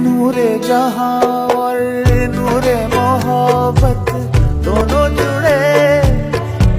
नूरे जहां और नूरे मोहब्बत दोनों जुड़े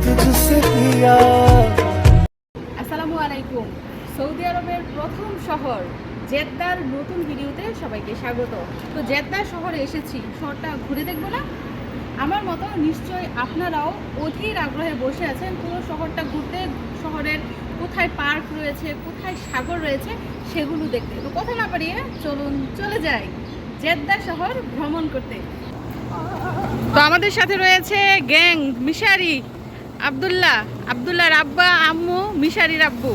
तुझसे पिया। আসসালামু আলাইকুম। সৌদি আরবের প্রথম শহর জেদ্দার নতুন ভিডিওতে সবাইকে স্বাগত। তো জেদ্দা শহরে এসেছি, শহরটা ঘুরে দেখবো না? আমার মতো নিশ্চয়ই আপনারাও অধীর আগ্রহে বসে আছেন পুরো শহরটা ঘুরতে, শহরের কোথায় পার্ক রয়েছে, কোথায় সাগর রয়েছে সেগুলো দেখতে। তো কথা না পারিয়ে চলুন চলে যাই জেদ্দা শহর ভ্রমণ করতে। তো আমাদের সাথে রয়েছে গ্যাং মিশারি, আব্দুল্লাহর আব্বা, আম্মু, মিশারির আব্বু।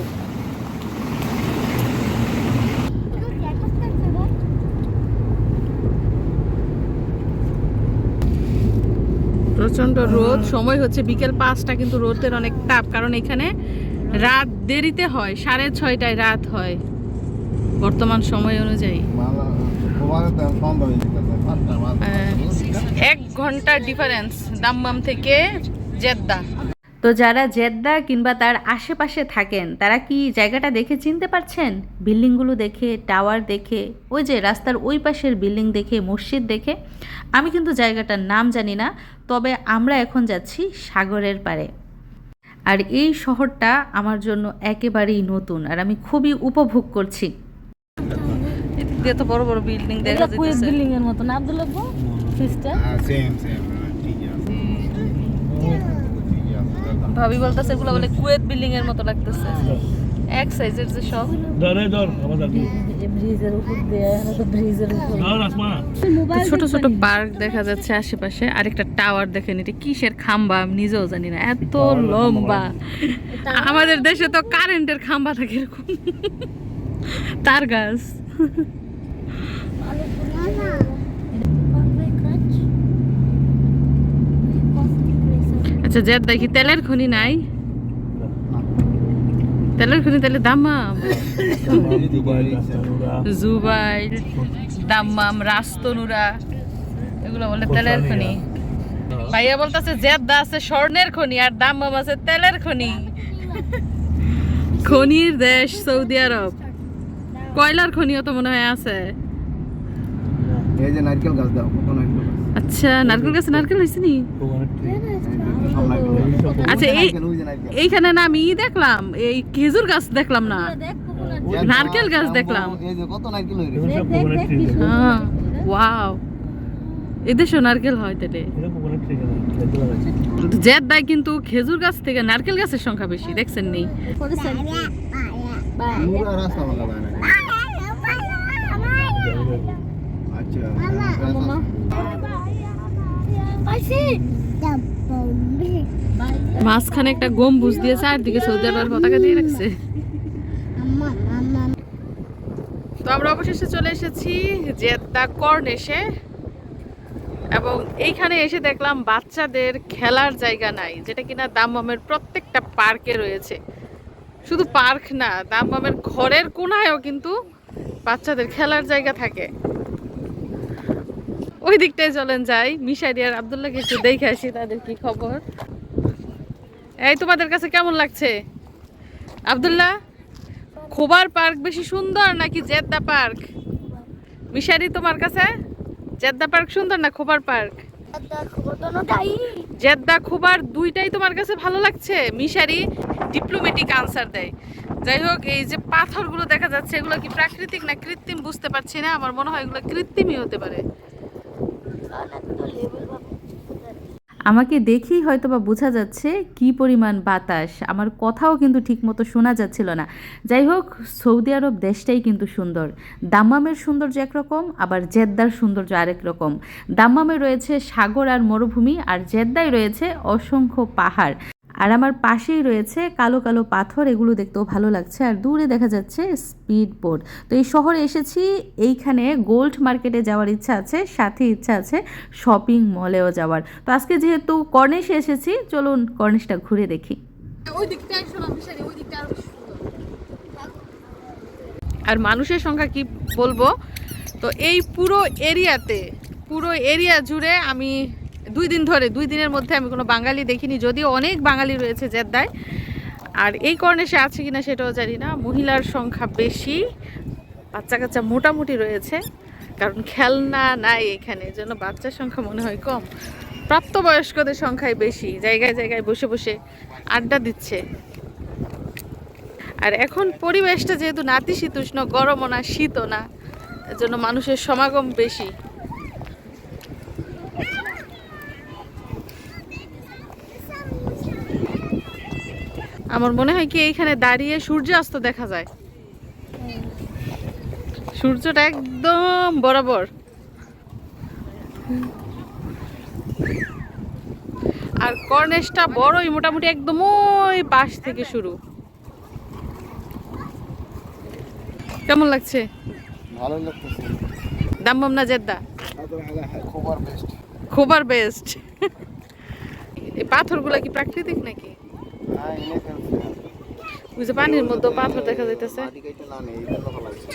প্রচন্ড রোদ, সময় হচ্ছে বিকেল 5টা, কিন্তু রোদের অনেক তাপ, কারণ এখানে রাত দেরিতে হয়, 6:30টায় রাত হয় বর্তমান সময় অনুযায়ী। 1 ঘন্টার ডিফারেন্স দাম্মাম থেকে জেদ্দা। তো যারা জেদ্দা কিংবা তার আশেপাশে থাকেন তারা কি জায়গাটা দেখে চিনতে পারছেন? বিল্ডিংগুলো দেখে, টাওয়ার দেখে, ওই যে রাস্তার ওই পাশের বিল্ডিং দেখে, মসজিদ দেখে। আমি কিন্তু জায়গাটার নাম জানি না, তবে আমরা এখন যাচ্ছি সাগরের পাড়ে। আর এই শহরটা আমার জন্য একেবারেই নতুন, আর আমি খুবই উপভোগ করছি। এত বড় বড় বিল্ডিং দেখা যাচ্ছে, কুয়েত বিল্ডিং এর মতো না আব্দুল্লাহ ফিসটা? সেম ভাবি বলতেছে এগুলো বলে কুয়েত বিল্ডিং এর মতো লাগতেছে, এক সাইজের যে সব। ছোট ছোট পার্ক দেখা যাচ্ছে আশেপাশে, আর একটা টাওয়ার দেখেন, এটা কিসের খাম্বা আমি নিজেও জানি না, এত লম্বা। আমাদের দেশে তো কারেন্টের খাম্বা থাকে এরকম, তার গাছ। আচ্ছা, জেদ্দা কি তেলের খনি নাই? তেলের খনি তাহলে দাম্মাম, জুবাইল, দাম্মাম, রাস্তনুরা, এগুলো বলে তেলের খনি। ভাইয়া বলতেছে জেদ্দা আছে স্বর্ণের খনি আর দাম্মাম আছে তেলের খনি। খনির দেশ সৌদি আরব। কয়লার খনিও তো মনে হয় আছে। এই যে নারকেল গাছ দাও, কত নারকেল গাছ। আচ্ছা, নারকেল গাছে নারকেল হইছে নি? আচ্ছা, এইখানে না আমি দেখলাম এই খেজুর গাছ দেখলাম না, নারকেল গাছ দেখলাম। এই যে কত নারকেল হইছে। হ্যাঁ, ওয়াও, এদেশে নারকেল হয় তাহলে। জেদ্দায় কিন্তু খেজুর গাছ থেকে নারকেল গাছের সংখ্যা বেশি, দেখছেন নি? পুরো রাস্তা ভালো হয় না। আচ্ছা মাঝখানে একটা গম্বুজ দিয়ে চারদিকে সৌদি আরবের পতাকা দিয়ে রাখছে। তো আমরা অবশেষে চলে এসেছি জেদ্দা কর্নিশে, এবং এইখানে এসে দেখলাম বাচ্চাদের খেলার জায়গা নাই, যেটা কিনা দাম্মামের প্রত্যেকটা পার্কে রয়েছে। শুধু পার্ক না, দাম্মামের ঘরের কোনায়ও কিন্তু বাচ্চাদের খেলার জায়গা থাকে। ওই দিকটায় চলেন যাই, মিশারি আর আব্দুল্লাহকে একটু দেখে আসি তাদের কি খবর। এই, তোমাদের কাছে কেমন লাগছে? আব্দুল্লাহ, খোবার পার্ক বেশি সুন্দর নাকি জেদ্দা পার্ক? মিশারি, তোমার কাছে জেদ্দা পার্ক সুন্দর না খোবার পার্ক? জেদ্দা খোবার দুইটাই তোমার কাছে ভালো লাগছে? মিশারি ডিপ্লোম্যাটিক আনসার দেয়। যাই হোক, এই যে পাথরগুলো দেখা যাচ্ছে, এগুলো কি প্রাকৃতিক না কৃত্রিম বুঝতে পারছি না, আমার মনে হয় এগুলো কৃত্রিমই হতে পারে। আমাকে দেখেই হয়তো বা বোঝা যাচ্ছে কি পরিমাণ বাতাস, আমার কথাও কিন্তু ঠিকমতো শোনা যাচ্ছিল না। যাই হোক, সৌদি আরব দেশটাই কিন্তু সুন্দর। দাম্মামের সৌন্দর্য একরকম, আবার জেদ্দার সৌন্দর্য আরেক রকম। দাম্মামে রয়েছে সাগর আর মরুভূমি, আর জেদ্দায় রয়েছে অসংখ্য পাহাড়। আর আমার পাশেই রয়েছে কালো কালো পাথর, এগুলো দেখতেও ভালো লাগছে। আর দূরে দেখা যাচ্ছে স্পিড বোট। তো এই শহরে এসেছি, এইখানে গোল্ড মার্কেটে যাওয়ার ইচ্ছা আছে, সাথে ইচ্ছা আছে শপিং মলেও যাওয়ার। তো আজকে যেহেতু কর্নিশে এসেছি, চলুন কর্নিশটা ঘুরে দেখি। আর মানুষের সংখ্যা কি বলবো, তো এই পুরো এরিয়া জুড়ে আমি 2 দিনের মধ্যে আমি কোনো বাঙালি দেখিনি, যদিও অনেক বাঙালি রয়েছে জেদ্দায়। আর এই কর্নিশে আছে কিনা সেটাও জানি না। মহিলার সংখ্যা বেশি, বাচ্চা কাচ্চা মোটামুটি রয়েছে। কারণ খেলনা নাই এখানে, এজন্য বাচ্চার সংখ্যা মনে হয় কম, প্রাপ্তবয়স্কদের সংখ্যাই বেশি, জায়গায় জায়গায় বসে বসে আড্ডা দিচ্ছে। আর এখন পরিবেশটা যেহেতু নাতিশীতোষ্ণ, গরমও না শীতও না, এজন্য মানুষের সমাগম বেশি। আমার মনে হয় কি এইখানে দাঁড়িয়ে সূর্যাস্ত দেখা যায়, সূর্যটা একদম বরাবর। আর কর্নেশটা বড়ই, মোটামুটি একদম ওই পাশ থেকে শুরু। কেমন লাগছে? ভালো লাগতেছে। দাম্মাম না Jeddah? Khobar best. Khobar best. এই পাথরগুলা কি প্রাকৃতিক নাকি? হ্যাঁ, এনে ফেলছে। ওই যে পানির মধ্যে পাথর দেখা যাইতেছে। মাটি কাইটা না নেই, এটা ভালো লাগছে।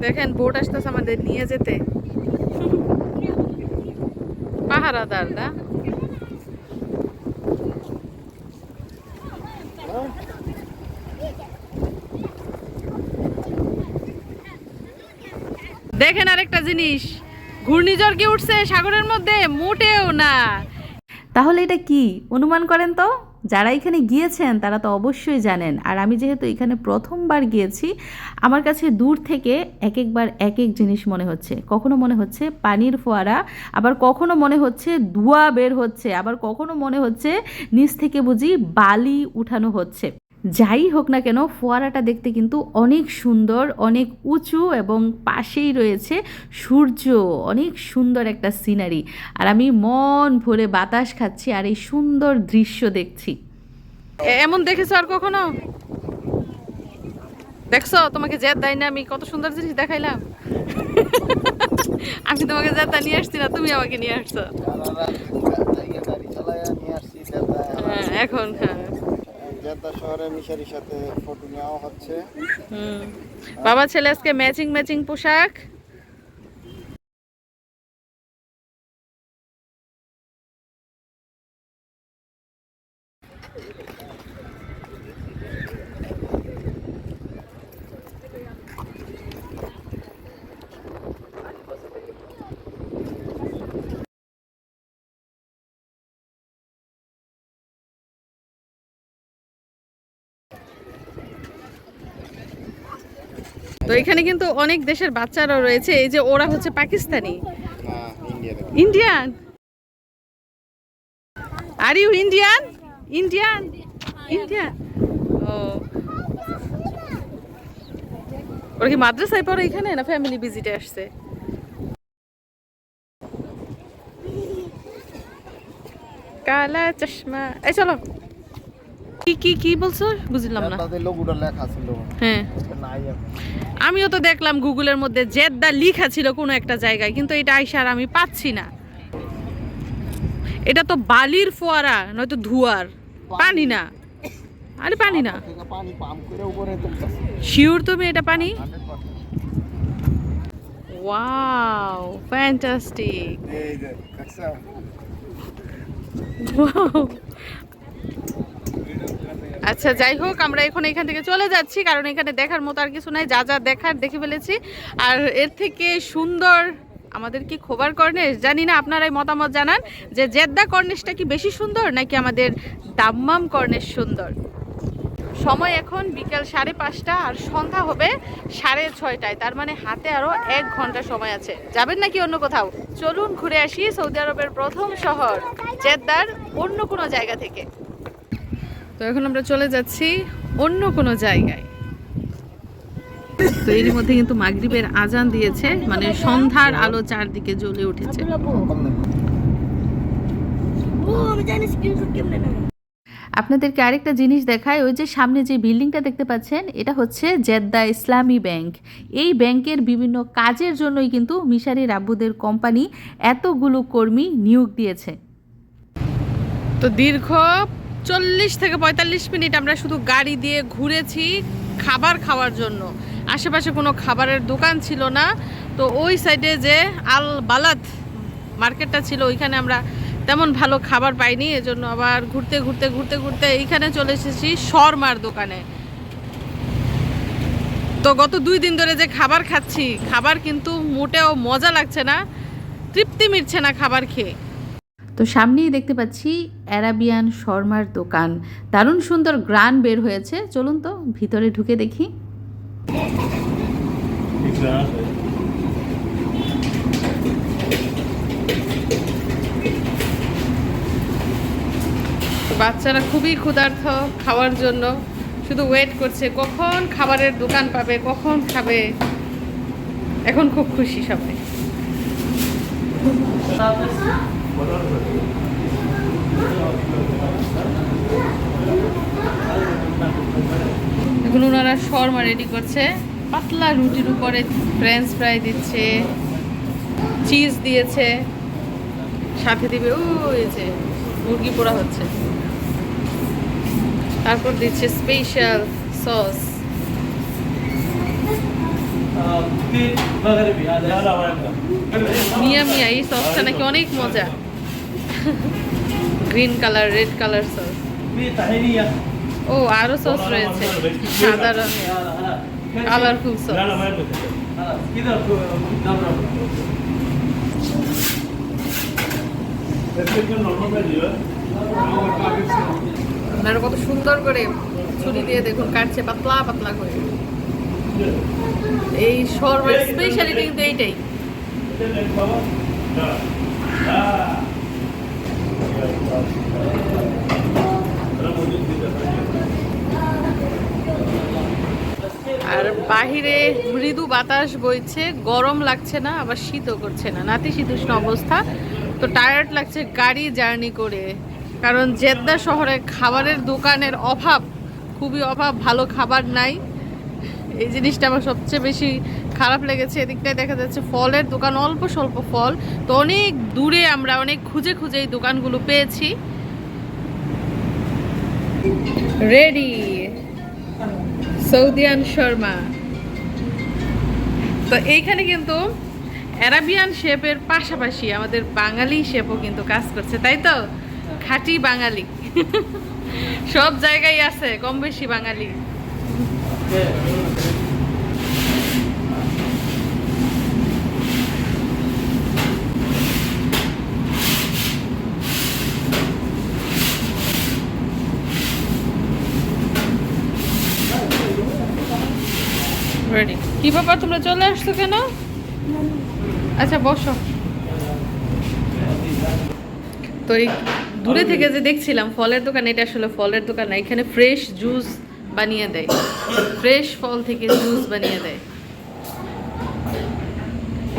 দেখেন বোট আসতেছে আমাদের নিয়ে যেতে, পাহারাদার না? দেখেন আরেকটা জিনিস, ঘূর্ণিঝড় কি উঠছে সাগরের মধ্যে? মোটেও না। তাহলে এটা কি অনুমান করেন তো? যারা এখানে গিয়েছেন তারা তো অবশ্যই জানেন। আর আমি যেহেতু এখানে প্রথমবার গিয়েছি, আমার কাছে দূর থেকে এক একবার এক এক জিনিস মনে হচ্ছে। কখনো মনে হচ্ছে পানির ফোয়ারা, আবার কখনো মনে হচ্ছে ধোঁয়া বের হচ্ছে, আবার কখনো মনে হচ্ছে নিচ থেকে বুঝি বালি উঠানো হচ্ছে। যাই হোক না কেন, ফোয়ারাটা দেখতে কিন্তু অনেক সুন্দর, অনেক উঁচু, এবং পাশেই রয়েছে সূর্য, অনেক সুন্দর একটা সিনারি। আর আমি মন ভরে বাতাস খাচ্ছি আর এই সুন্দর দৃশ্য দেখছি। এমন দেখেছো আর কখনো? দেখছো? তোমাকে জেদ্দায় না আমি কত সুন্দর জিনিস দেখাইলাম। আমি তোমাকে জেদ্দা নিয়ে আসছি না, তুমি আমাকে নিয়ে আসছো। হ্যাঁ, এখন হ্যাঁ জেদ্দা শহরে মিশারির সাথে ফটো নেওয়া হচ্ছে। বাবা ছেলে আজকে ম্যাচিং ম্যাচিং পোশাক। তো এখানে কিন্তু অনেক দেশের বাচ্চারা রয়েছে। এই যে ওরা হচ্ছে Pakistani, Indian. Are you Indian? Indian Indian. ও, ওরা কি মাদ্রাসায় পড়ে এখানে না ফ্যামিলি ভিজিটে আসছে? কালা চশমা। এই চলো। কি কি কি বলছো বুঝলাম না। লোগোটা লেখা ছিল। হ্যাঁ, নাই এখন। আমিও তো দেখলাম গুগলের মধ্যে জেদ্দা লেখা ছিল কোনো একটা জায়গায়, কিন্তু এটা আইসার আমি পাচ্ছি না। এটা তো বালির ফোয়ারা, নয়তো ধোঁয়ার। পানি না, আরে পানি না। পানি পাম্প করে উপরে তুলতেছে। শিওর তুমি এটা পানি? Wow, fantastic. এই যে দেখছো? ওয়াও। আচ্ছা যাই হোক, আমরা এখন এখান থেকে চলে যাচ্ছি, কারণ এখানে দেখার মতো আর কিছু নাই। যা যা দেখার দেখে ফেলেছি। আর এর থেকে সুন্দর আমাদের কি খোবার কর্নেশ জানি না, আপনারাই মতামত জানান যে জেদ্দা কর্নেশটা কি বেশি সুন্দর নাকি আমাদের দাম্মাম কর্নেশ সুন্দর। সময় এখন বিকেল 5:30 আর সন্ধ্যা হবে 6:30। তার মানে হাতে আরো 1 ঘন্টা সময় আছে। যাবেন নাকি অন্য কোথাও? চলুন ঘুরে আসি সৌদি আরবের প্রথম শহর জেদ্দার অন্য কোনো জায়গা থেকে। তো এখন আমরা চলে যাচ্ছি অন্য কোনো জায়গায়। তো এর মধ্যে কিন্তু মাগরিবের আজান দিয়েছে, মানে সন্ধ্যার আলো চারদিকে জ্বলে উঠেছে। আপনাদেরকে আরেকটা জিনিস দেখায়, ওই যে সামনে যে বিল্ডিংটা দেখতে পাচ্ছেন, এটা হচ্ছে জেদ্দা ইসলামী ব্যাংক। এই ব্যাংকের বিভিন্ন কাজের জন্যই কিন্তু মিশারি রাব্বুদের কোম্পানি এতগুলো কর্মী নিয়োগ দিয়েছে। তো দীর্ঘ 40 থেকে 45 মিনিট আমরা শুধু গাড়ি দিয়ে ঘুরেছি খাবার খাওয়ার জন্য। আশেপাশে কোনো খাবারের দোকান ছিল না। তো ওই সাইডে যে আল বালাদ মার্কেটটা ছিল, ওইখানে আমরা তেমন ভালো খাবার পাইনি। এজন্য আবার ঘুরতে ঘুরতে ঘুরতে ঘুরতে এইখানে চলে এসেছি শর্মার দোকানে। তো গত 2 দিন ধরে যে খাবার খাচ্ছি, খাবার কিন্তু মোটেও মজা লাগছে না, তৃপ্তি মিটছে না খাবার খেয়ে। তো সামনেই দেখতে পাচ্ছি অ্যারাবিয়ান শর্মার দোকান, দারুণ সুন্দর গ্রান বের হয়েছে। চলুন তো ভিতরে ঢুকে দেখি। বাচ্চারা খুবই ক্ষুধার্ত খাওয়ার জন্য, শুধু ওয়েট করছে কখন খাবারের দোকান পাবে, কখন খাবে। এখন খুব খুশি সবাই। এখন ওনারা শর্মা রেডি করছে, পাতলা রুটির উপরে ফ্রেঞ্চ ফ্রাই দিচ্ছে, চিজ দিয়েছে, সাথে দিবে ওই যে মুরগি পোড়া হচ্ছে, তারপর দিচ্ছে স্পেশাল সস। মিয়া মিয়া এই সসটা নাকি অনেক মজা, green colour red colour sauce. ও আরো সস রয়েছে সাদা রঙের কালারফুল সস। আপনারা কত সুন্দর করে ছুরি দিয়ে দেখুন কাটছে, পাতলা পাতলা করে। এই শর্মার স্পেশালিটি কিন্তু এইটাই। আর বাহিরে মৃদু বাতাস বইছে, গরম লাগছে না আবার শীতও করছে না, নাতিশীতোষ্ণ অবস্থা। তো টায়ার্ড লাগছে গাড়ি জার্নি করে, কারণ জেদ্দা শহরে খাবারের দোকানের অভাব, খুবই অভাব, ভালো খাবার নাই। এই জিনিসটা আমার সবচেয়ে বেশি খারাপ লেগেছে। এদিকটায় দেখা যাচ্ছে ফলের দোকান, অল্প স্বল্প ফল, তো অনেক দূরে আমরা অনেক খুঁজে খুঁজে এই দোকানগুলো পেয়েছি। রেডি সৌদিয়ান শর্মা। তো এইখানে কিন্তু অ্যারাবিয়ান শেফের পাশাপাশি আমাদের বাঙালি শেফও কিন্তু কাজ করছে, তাই তো? খাঁটি বাঙালি সব জায়গায় আছে কম বেশি বাঙালি। রেডি। কি ব্যাপার, তোমরা চলে আসছো কেন? আচ্ছা বসো। তো এই দূরে থেকে যে দেখছিলাম ফলের দোকান, এটা আসলে ফলের দোকান না, এখানে ফ্রেশ জুস বানিয়ে দেয়, ফ্রেশ ফল থেকে জুস বানিয়ে দেয়।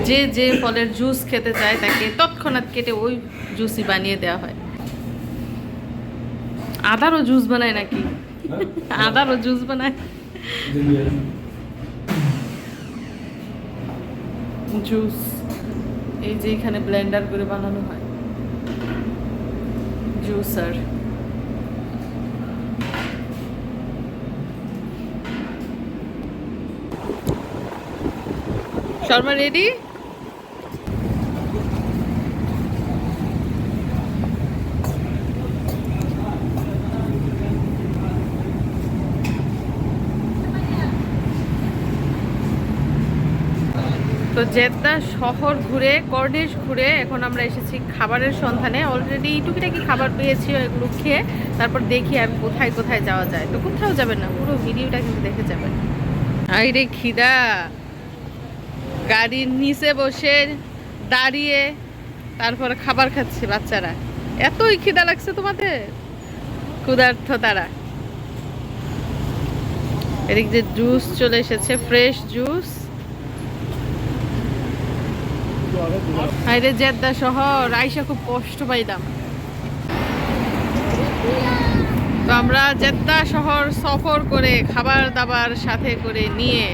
যে যে ফলের জুস খেতে চায় তাকে তৎক্ষণাৎ কেটে ওই জুসই বানিয়ে দেওয়া হয়। আদারও জুস বানায় নাকি? আদারও জুস বানায়। জুস এই যে এখানে ব্লেন্ডার করে বানানো হয়, জুসার। শর্মা রেডি। তো জেদ্দা শহর ঘুরে, কর্নিশ ঘুরে এখন আমরা এসেছি খাবারের সন্ধানে। অলরেডি টুকিটাকি খাবার পেয়েছি, এগুলো খেয়ে তারপর দেখি আর কোথায় কোথায় যাওয়া যায়। তো কোথাও যাবেন না, পুরো ভিডিওটা কিন্তু দেখে যাবেন। আইরে খিদা, গাড়ির নিচে বসে দাঁড়িয়ে তারপরে খাবার খাচ্ছে বাচ্চারা। এতই খিদা লাগছে তোমাদের, ক্ষুধার্ত তারা। এদিক যে জুস চলে এসেছে, ফ্রেশ জুস। আরে জেদ্দা শহর আইসা খুব কষ্ট পাইলাম। তো আমরা জেদ্দা শহর সফর করে খাবার দাবার সাথে করে নিয়ে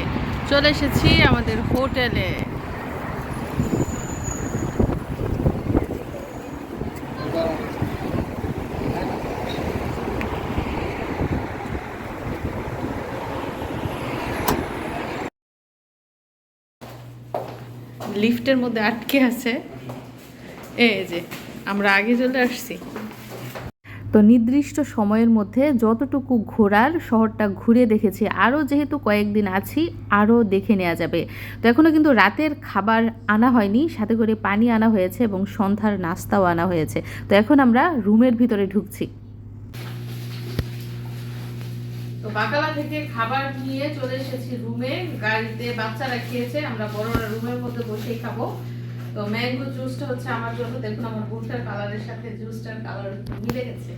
চলে এসেছি আমাদের হোটেলে। লিফটের মধ্যে আটকে আছে, এই যে আমরা আগে চলে আসছি। তো নির্দিষ্ট সময়ের মধ্যে যতটুকু ঘোরার শহরটা ঘুরে দেখেছি, আরও যেহেতু কয়েকদিন আছি আরও দেখে নেওয়া যাবে। তো এখনও কিন্তু রাতের খাবার আনা হয়নি, সাথে করে পানি আনা হয়েছে এবং সন্ধ্যার নাস্তাও আনা হয়েছে। তো এখন আমরা রুমের ভিতরে ঢুকছি। তো বাকালা থেকে খাবার নিয়ে চলে এসেছি রুমে, গাড়িতে বাচ্চারা খেয়েছে, আমরা বড়রা রুমের মধ্যে বসেই খাবো। তো ম্যাঙ্গো জুসটা হচ্ছে আমার জন্য, দেখুন আমার ভুট্টার কালারের সাথে জুসটার কালার মিলে গেছে।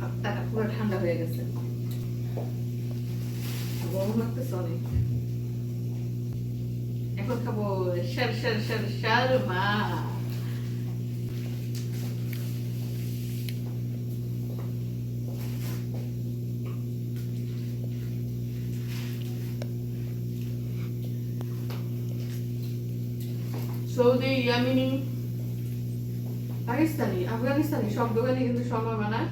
আপনারা পুরো ঠান্ডা হয়ে গেছে, গরম লাগতেছে অনেক। এখন খাবো শারমা। সৌদি, ইয়ামিনি, পাকিস্তানি, আফগানিস্তানি সব দোকানে কিন্তু শর্মা বানায়,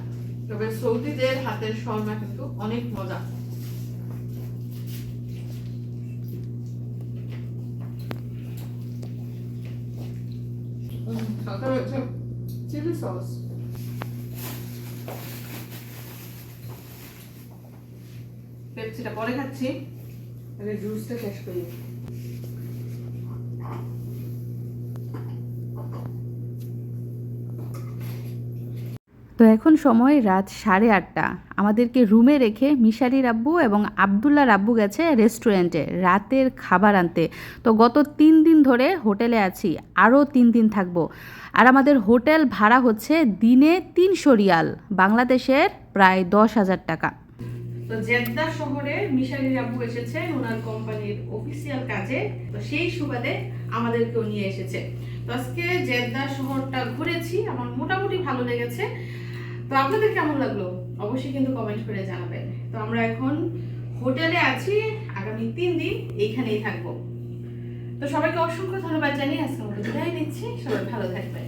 তবে সৌদিদের হাতের শর্মা কিন্তু অনেক মজা। চিলি সস, পেপসিটা পরে খাচ্ছি, আগে জুসটা শেষ করি। তো এখন সময় রাত 8:30। আমাদেরকে রুমে রেখে মিশারির আব্বু এবং আবদুল্লাহর আব্বু গেছে রেস্টুরেন্টে রাতের খাবার আনতে। তো গত 3 দিন ধরে হোটেলে আছি, আরও 3 দিন থাকবো। আর আমাদের হোটেল ভাড়া হচ্ছে দিনে 300 রিয়াল, বাংলাদেশের প্রায় 10,000 টাকা। তো জেদ্দা শহরে মিশারির আব্বু এসেছে ওনার কোম্পানির অফিসিয়াল কাজে, তো সেই সুবাদে আমাদেরকেও নিয়ে এসেছে। তো আজকে জেদ্দা শহরটা ঘুরেছি, আমার মোটামুটি ভালো লেগেছে। তো আপনাদের কেমন লাগলো অবশ্যই কিন্তু কমেন্ট করে জানাবেন। তো আমরা এখন হোটেলে আছি, আগামী 3 দিন এইখানেই থাকবো। তো সবাইকে অসংখ্য ধন্যবাদ জানিয়ে আজকে আমরা বিদায় নিচ্ছি, সবাই ভালো থাকবেন।